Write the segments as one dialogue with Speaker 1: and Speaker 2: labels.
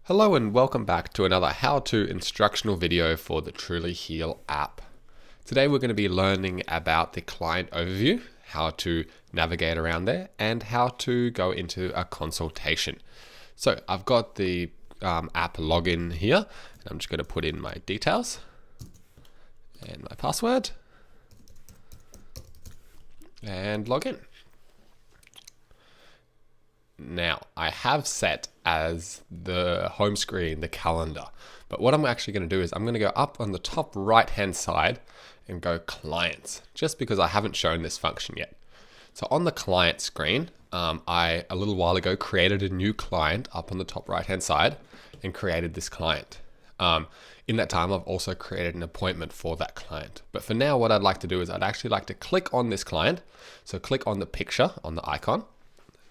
Speaker 1: Hello and welcome back to another how-to instructional video for the Truly Heal app. Today we're going to be learning about the client overview, how to navigate around there, and how to go into a consultation. So I've got the app login here, and I'm just going to put in my details and my password and log in. Now, I have set as the home screen the calendar, but what I'm actually going to do is I'm going to go up on the top right hand side and go clients, just because I haven't shown this function yet. So on the client screen, I a little while ago created a new client up on the top right hand side and created this client. In that time, I've also created an appointment for that client. But for now, what I'd like to do is I'd actually like to click on this client. So click on the picture, on the icon,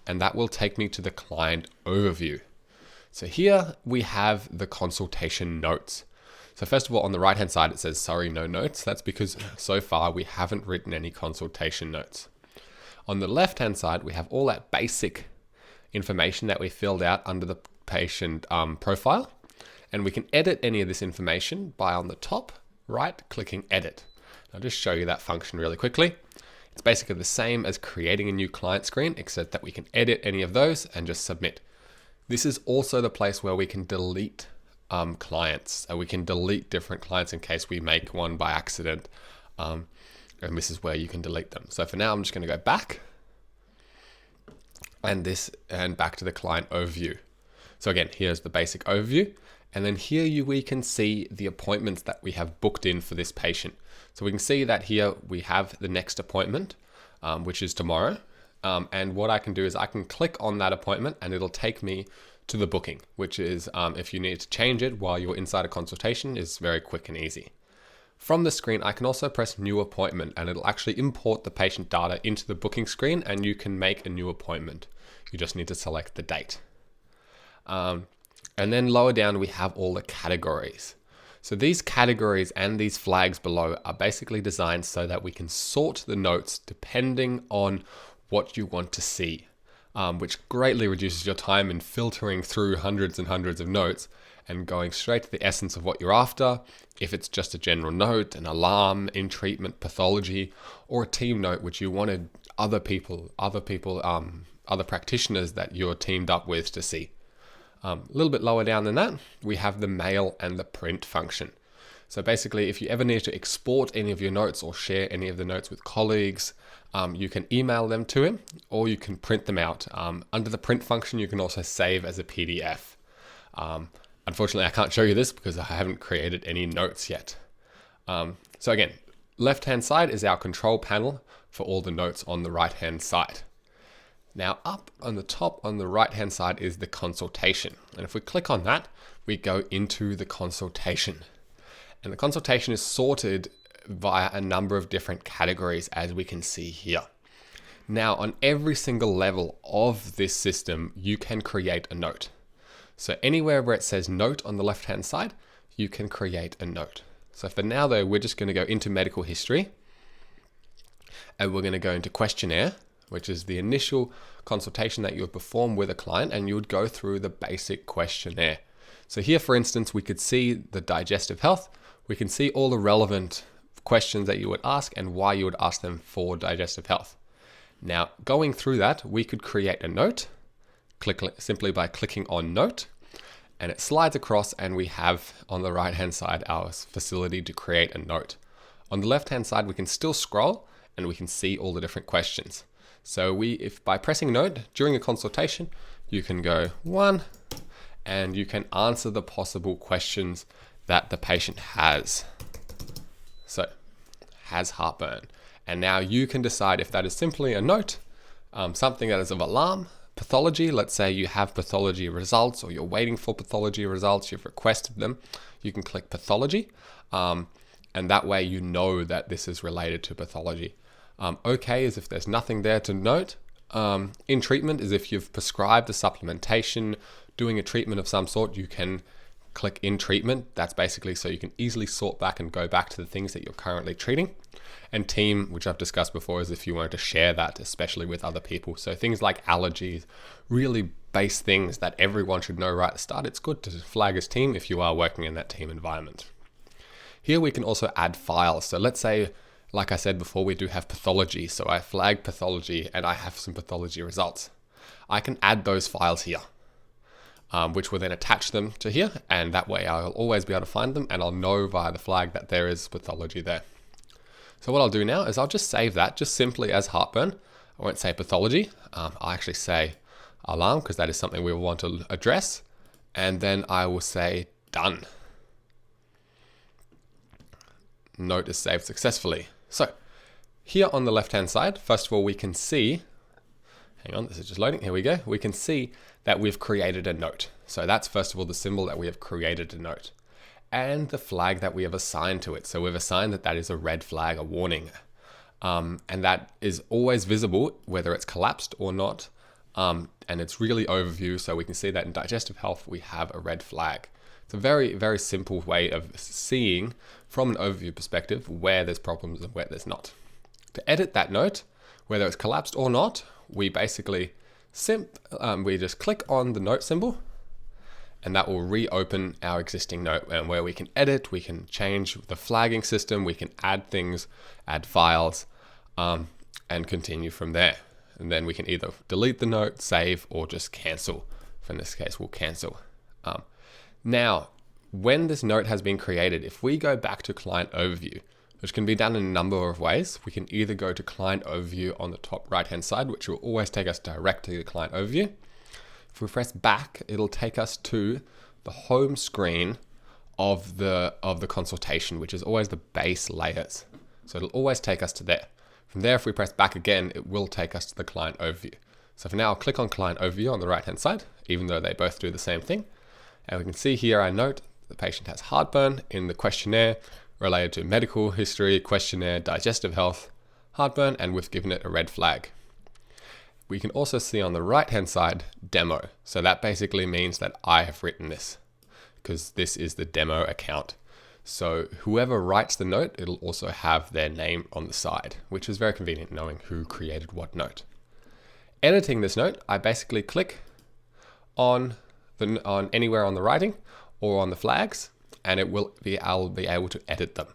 Speaker 1: and that will take me to the client overview. So here we have the consultation notes. So first of all, on the right hand side, it says, sorry, no notes. That's because so far we haven't written any consultation notes. On the left hand side, we have all that basic information that we filled out under the patient profile. And we can edit any of this information by on the top right, clicking edit. I'll just show you that function really quickly. It's basically the same as creating a new client screen, except that we can edit any of those and just submit. This is also the place where we can delete clients. So we can delete different clients in case we make one by accident. And this is where you can delete them. So for now, I'm just going to go back and back to the client overview. So again, here's the basic overview. And then here we can see the appointments that we have booked in for this patient. So we can see that here we have the next appointment, which is tomorrow. And what I can do is I can click on that appointment and it'll take me to the booking, which is if you need to change it while you're inside a consultation, is very quick and easy. From the screen, I can also press new appointment and it'll actually import the patient data into the booking screen and you can make a new appointment. You just need to select the date. And then lower down, we have all the categories. So these categories and these flags below are basically designed so that we can sort the notes depending on what you want to see, which greatly reduces your time in filtering through hundreds and hundreds of notes and going straight to the essence of what you're after. If it's just a general note, an alarm, in treatment, pathology, or a team note, which you wanted other practitioners that you're teamed up with to see. A little bit lower down than that, we have the mail and the print function. So basically, if you ever need to export any of your notes or share any of the notes with colleagues, you can email them to him or you can print them out. Under the print function, you can also save as a PDF. Unfortunately, I can't show you this because I haven't created any notes yet. So again, left-hand side is our control panel for all the notes on the right-hand side. Now up on the top on the right hand side is the consultation. And if we click on that, we go into the consultation. And the consultation is sorted via a number of different categories, as we can see here. Now on every single level of this system, you can create a note. So anywhere where it says note on the left hand side, you can create a note. So for now though, we're just going to go into medical history and we're going to go into questionnaire, which is the initial consultation that you would perform with a client, and you would go through the basic questionnaire. So here, for instance, we could see the digestive health. We can see all the relevant questions that you would ask and why you would ask them for digestive health. Now, going through that, we could create a note, simply by clicking on note, and it slides across and we have on the right-hand side our facility to create a note. On the left-hand side, we can still scroll and we can see all the different questions. So if by pressing note during a consultation, you can go 1 and you can answer the possible questions that the patient has. So, has heartburn. And now you can decide if that is simply a note, something that is of alarm, pathology. Let's say you have pathology results or you're waiting for pathology results, you've requested them. You can click pathology and that way you know that this is related to pathology. Okay is if there's nothing there to note. In treatment is if you've prescribed a supplementation, doing a treatment of some sort, you can click in treatment. That's basically so you can easily sort back and go back to the things that you're currently treating. And team, which I've discussed before, is if you wanted to share that, especially with other people. So things like allergies, really base things that everyone should know right at the start, it's good to flag as team if you are working in that team environment. Here we can also add files. So let's say, like I said before, we do have pathology. So I flag pathology and I have some pathology results. I can add those files here, which will then attach them to here. And that way I'll always be able to find them and I'll know via the flag that there is pathology there. So what I'll do now is I'll just save that just simply as heartburn. I won't say pathology. I'll actually say alarm because that is something we will want to address. And then I will say done. Note is saved successfully. So here on the left hand side, first of all, we can see, hang on, this is just loading. Here we go. We can see that we've created a note. So that's first of all the symbol that we have created a note and the flag that we have assigned to it. So we've assigned that is a red flag, a warning. And that is always visible whether it's collapsed or not. And it's really overview. So we can see that in digestive health, we have a red flag. It's a very, very simple way of seeing from an overview perspective where there's problems and where there's not. To edit that note, whether it's collapsed or not, we basically we just click on the note symbol and that will reopen our existing note, and where we can edit, we can change the flagging system, we can add things, add files, and continue from there. And then we can either delete the note, save, or just cancel. In this case, we'll cancel. Now, when this note has been created, if we go back to client overview, which can be done in a number of ways, we can either go to client overview on the top right-hand side, which will always take us directly to client overview. If we press back, it'll take us to the home screen of the consultation, which is always the base layers. So it'll always take us to there. From there, if we press back again, it will take us to the client overview. So for now, I'll click on client overview on the right-hand side, even though they both do the same thing. And we can see here, I note the patient has heartburn in the questionnaire related to medical history, questionnaire, digestive health, heartburn, and we've given it a red flag. We can also see on the right-hand side, demo. So that basically means that I have written this because this is the demo account. So whoever writes the note, it'll also have their name on the side, which is very convenient knowing who created what note. Editing this note, I basically click on anywhere on the writing or on the flags, and I'll be able to edit them,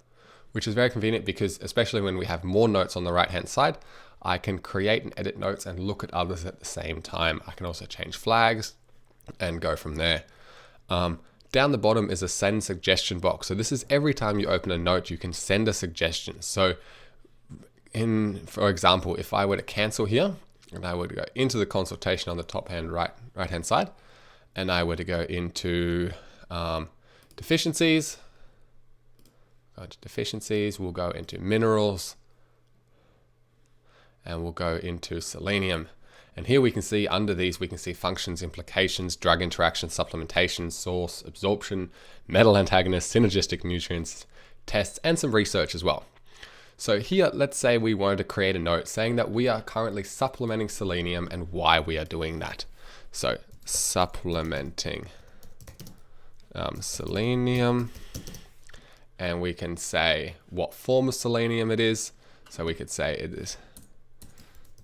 Speaker 1: which is very convenient because especially when we have more notes on the right-hand side, I can create and edit notes and look at others at the same time. I can also change flags and go from there. Down the bottom is a send suggestion box. So this is every time you open a note, you can send a suggestion. So for example, if I were to cancel here and I were to go into the consultation on the top right-hand side, and I were to go into deficiencies, we'll go into minerals, and we'll go into selenium. And here we can see under these, we can see functions, implications, drug interaction, supplementation, source, absorption, metal antagonists, synergistic nutrients, tests, and some research as well. So here, let's say we wanted to create a note saying that we are currently supplementing selenium and why we are doing that. So supplementing selenium, and we can say what form of selenium it is. So we could say it is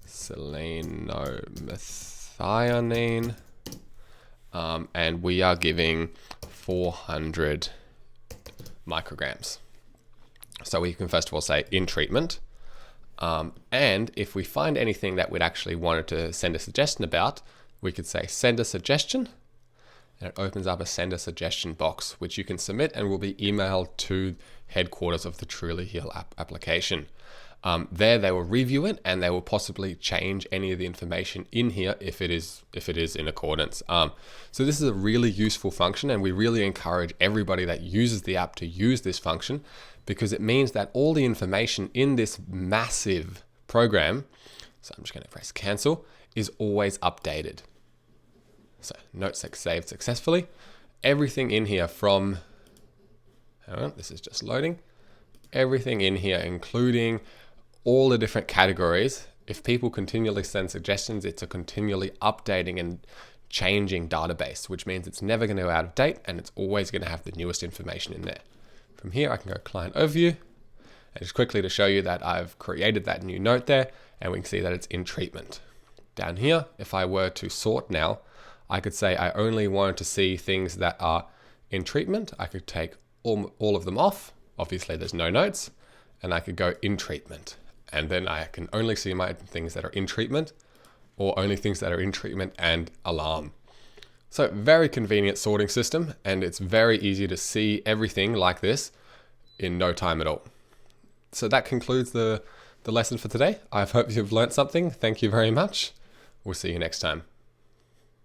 Speaker 1: selenomethionine, and we are giving 400 micrograms. So we can first of all say in treatment, and if we find anything that we'd actually wanted to send a suggestion about, we could say send a suggestion, and it opens up a send a suggestion box, which you can submit and will be emailed to headquarters of the Truly Heal application. There they will review it and they will possibly change any of the information in here if it is in accordance. So this is a really useful function, and we really encourage everybody that uses the app to use this function, because it means that all the information in this massive program, so I'm just going to press cancel, is always updated. So notes saved successfully. Everything in here from, this is just loading. Everything in here, including all the different categories. If people continually send suggestions, it's a continually updating and changing database, which means it's never going to go out of date and it's always going to have the newest information in there. From here, I can go client overview, and just quickly to show you that I've created that new note there, and we can see that it's in treatment. Down here, if I were to sort now, I could say I only wanted to see things that are in treatment. I could take all of them off. Obviously there's no notes, and I could go in treatment. And then I can only see my things that are in treatment, or only things that are in treatment and alarm. So very convenient sorting system, and it's very easy to see everything like this in no time at all. So that concludes the lesson for today. I hope you've learnt something. Thank you very much. We'll see you next time.